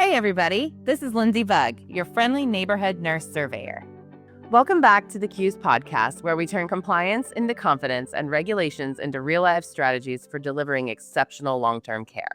Hi, everybody. This is Linzie Bugg, your friendly neighborhood nurse surveyor. Welcome back to the Q's podcast, where we turn compliance into confidence and regulations into real-life strategies for delivering exceptional long-term care.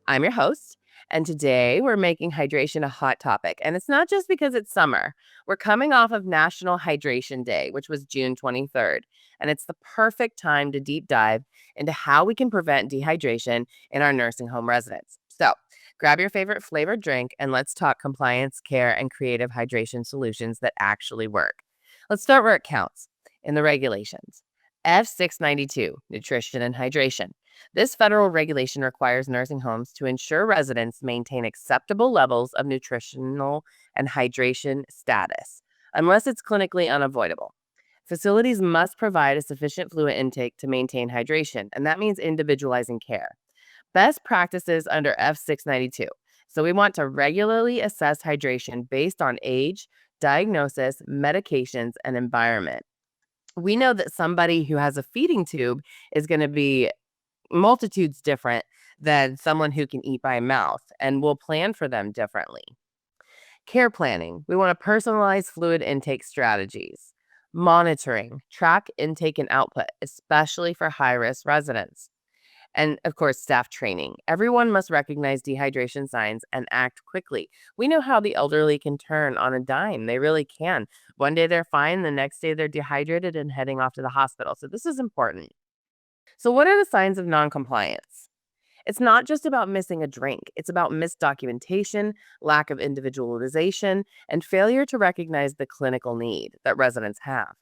I'm your host, and today we're making hydration a hot topic. And it's not just because it's summer. We're coming off of National Hydration Day, which was June 23rd, and it's the perfect time to deep dive into how we can prevent dehydration in our nursing home residents. So, grab your favorite flavored drink and let's talk compliance, care, and creative hydration solutions that actually work. Let's start where it counts, in the regulations. F692, Nutrition and Hydration. This federal regulation requires nursing homes to ensure residents maintain acceptable levels of nutritional and hydration status, unless it's clinically unavoidable. Facilities must provide a sufficient fluid intake to maintain hydration, and that means individualizing care. Best practices under F692. So we want to regularly assess hydration based on age, diagnosis, medications, and environment. We know that somebody who has a feeding tube is going to be multitudes different than someone who can eat by mouth, and we'll plan for them differently. Care planning. We want to personalize fluid intake strategies. Monitoring. Track intake and output, especially for high-risk residents. And of course, staff training. Everyone must recognize dehydration signs and act quickly. We know how the elderly can turn on a dime. They really can. One day they're fine, the next day they're dehydrated and heading off to the hospital. So this is important. So what are the signs of noncompliance? It's not just about missing a drink. It's about missed documentation, lack of individualization, and failure to recognize the clinical need that residents have.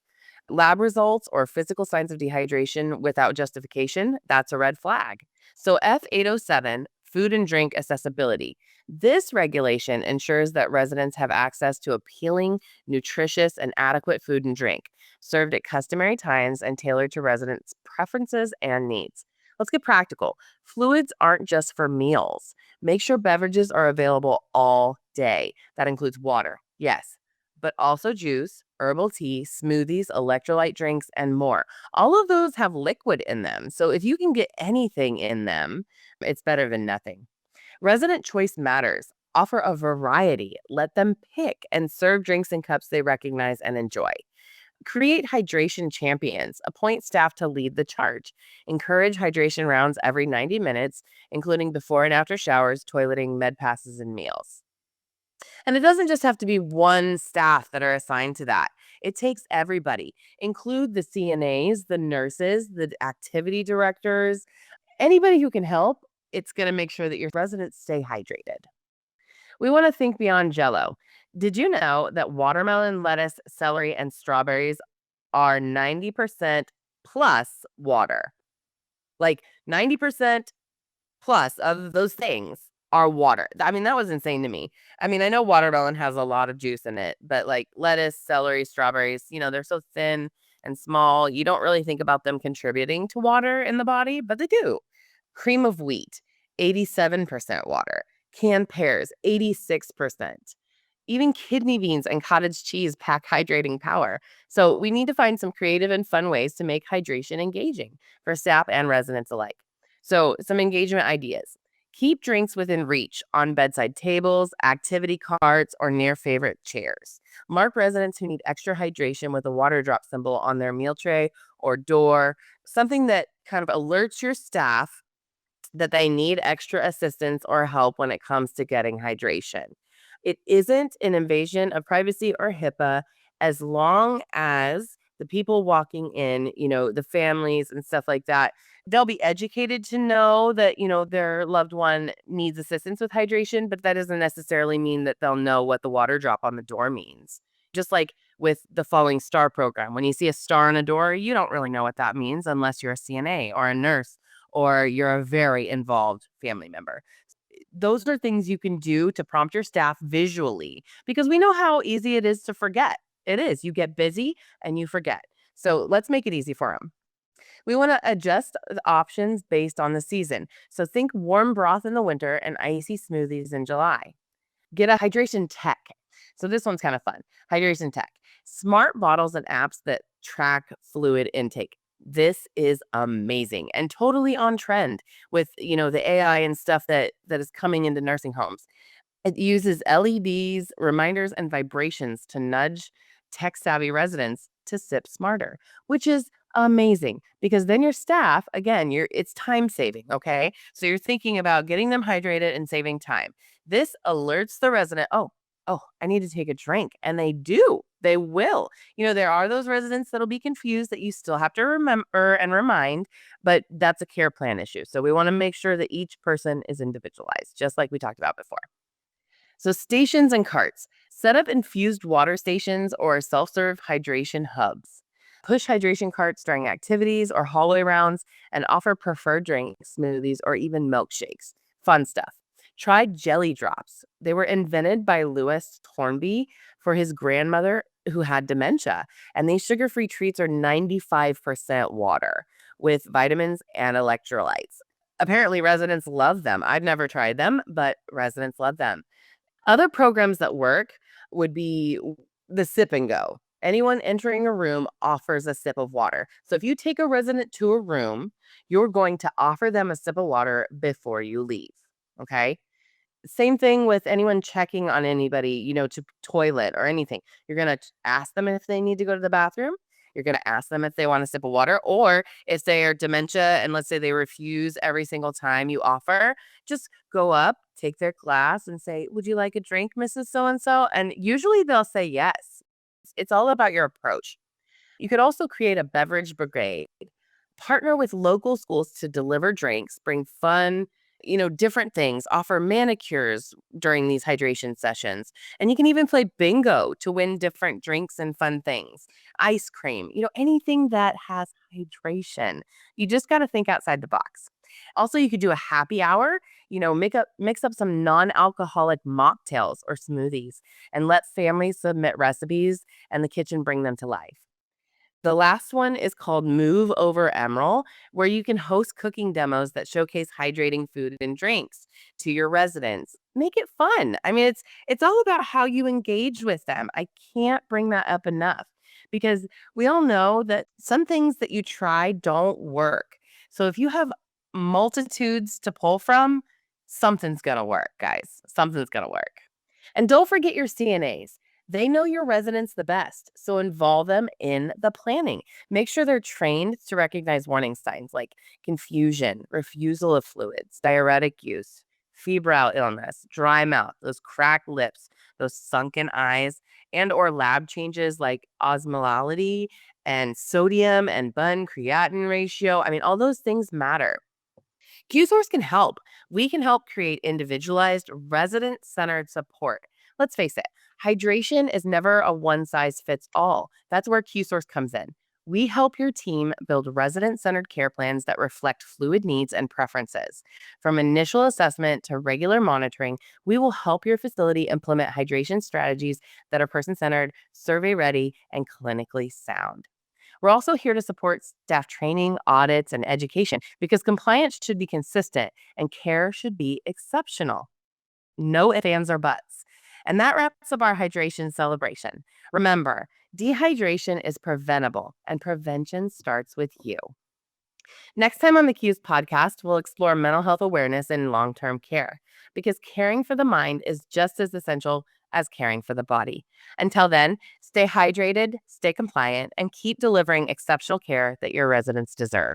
Lab results or physical signs of dehydration without justification, that's a red flag. So F807, food and drink accessibility. This regulation ensures that residents have access to appealing, nutritious, and adequate food and drink, served at customary times and tailored to residents' preferences and needs. Let's get practical. Fluids aren't just for meals. Make sure beverages are available all day. That includes water, yes, but also juice, herbal tea, smoothies, electrolyte drinks, and more. All of those have liquid in them. So if you can get anything in them, it's better than nothing. Resident choice matters. Offer a variety. Let them pick and serve drinks in cups they recognize and enjoy. Create hydration champions. Appoint staff to lead the charge. Encourage hydration rounds every 90 minutes, including before and after showers, toileting, med passes, and meals. And it doesn't just have to be one staff that are assigned to that. It takes everybody. Include the CNAs, the nurses, the activity directors, anybody who can help. It's going to make sure that your residents stay hydrated. We want to think beyond Jell-O. Did you know that watermelon, lettuce, celery, and strawberries are 90% plus water? Like 90% plus of those things are water. I mean, that was insane to me. I mean, I know watermelon has a lot of juice in it, but like lettuce, celery, strawberries, they're so thin and small. You don't really think about them contributing to water in the body, but they do. Cream of wheat, 87% water. Canned pears, 86%. Even kidney beans and cottage cheese pack hydrating power. So we need to find some creative and fun ways to make hydration engaging for staff and residents alike. So some engagement ideas. Keep drinks within reach on bedside tables, activity carts, or near favorite chairs. Mark residents who need extra hydration with a water drop symbol on their meal tray or door, something that kind of alerts your staff that they need extra assistance or help when it comes to getting hydration. It isn't an invasion of privacy or HIPAA as long as the people walking in, the families and stuff like that, they'll be educated to know that, their loved one needs assistance with hydration, but that doesn't necessarily mean that they'll know what the water drop on the door means. Just like with the Falling Star program, when you see a star on a door, you don't really know what that means unless you're a CNA or a nurse or you're a very involved family member. Those are things you can do to prompt your staff visually, because we know how easy it is to forget. It is. You get busy and you forget. So let's make it easy for them. We want to adjust the options based on the season. So think warm broth in the winter and icy smoothies in July. Get a hydration tech. So this one's kind of fun. Hydration tech. Smart bottles and apps that track fluid intake. This is amazing and totally on trend with, the AI and stuff that is coming into nursing homes. It uses LEDs, reminders, and vibrations to nudge tech-savvy residents to sip smarter, which is amazing because then your staff, again, it's time saving, okay? So you're thinking about getting them hydrated and saving time. This alerts the resident, oh, I need to take a drink. And they do. They will. There are those residents that'll be confused that you still have to remember and remind, but that's a care plan issue. So we want to make sure that each person is individualized, just like we talked about before. So, stations and carts. Set up infused water stations or self serve hydration hubs. Push hydration carts during activities or hallway rounds and offer preferred drinks, smoothies, or even milkshakes. Fun stuff. Try jelly drops. They were invented by Louis Hornby for his grandmother who had dementia. And these sugar free treats are 95% water with vitamins and electrolytes. Apparently, residents love them. I've never tried them, but residents love them. Other programs that work would be the sip and go. Anyone entering a room offers a sip of water. So if you take a resident to a room, you're going to offer them a sip of water before you leave. Okay. Same thing with anyone checking on anybody, to toilet or anything. You're going to ask them if they need to go to the bathroom. You're going to ask them if they want a sip of water, or if they are dementia and let's say they refuse every single time you offer, just go up, take their glass and say, "Would you like a drink, Mrs. So and so?" And usually they'll say yes. It's all about your approach. You could also create a beverage brigade. Partner with local schools to deliver drinks, bring fun, different things, offer manicures during these hydration sessions. And you can even play bingo to win different drinks and fun things. Ice cream, anything that has hydration. You just got to think outside the box. Also, you could do a happy hour, mix up some non-alcoholic mocktails or smoothies and let families submit recipes and the kitchen bring them to life. The last one is called Move Over Emerald, where you can host cooking demos that showcase hydrating food and drinks to your residents. Make it fun. I mean, it's all about how you engage with them. I can't bring that up enough because we all know that some things that you try don't work. So if you have multitudes to pull from, something's going to work, guys. Something's going to work. And don't forget your CNAs. They know your residents the best, so involve them in the planning. Make sure they're trained to recognize warning signs like confusion, refusal of fluids, diuretic use, febrile illness, dry mouth, those cracked lips, those sunken eyes, and or lab changes like osmolality and sodium and bun creatinine ratio. I mean, all those things matter. Qsource can help. We can help create individualized, resident centered support. Let's face it, hydration is never a one size fits all. That's where Qsource comes in. We help your team build resident centered care plans that reflect fluid needs and preferences. From initial assessment to regular monitoring, we will help your facility implement hydration strategies that are person centered, survey ready, and clinically sound. We're also here to support staff training, audits, and education because compliance should be consistent and care should be exceptional. No ifs, ands, or buts. And that wraps up our hydration celebration. Remember, dehydration is preventable and prevention starts with you. Next time on the Q's podcast, we'll explore mental health awareness in long term care because caring for the mind is just as essential as caring for the body. Until then, stay hydrated, stay compliant, and keep delivering exceptional care that your residents deserve.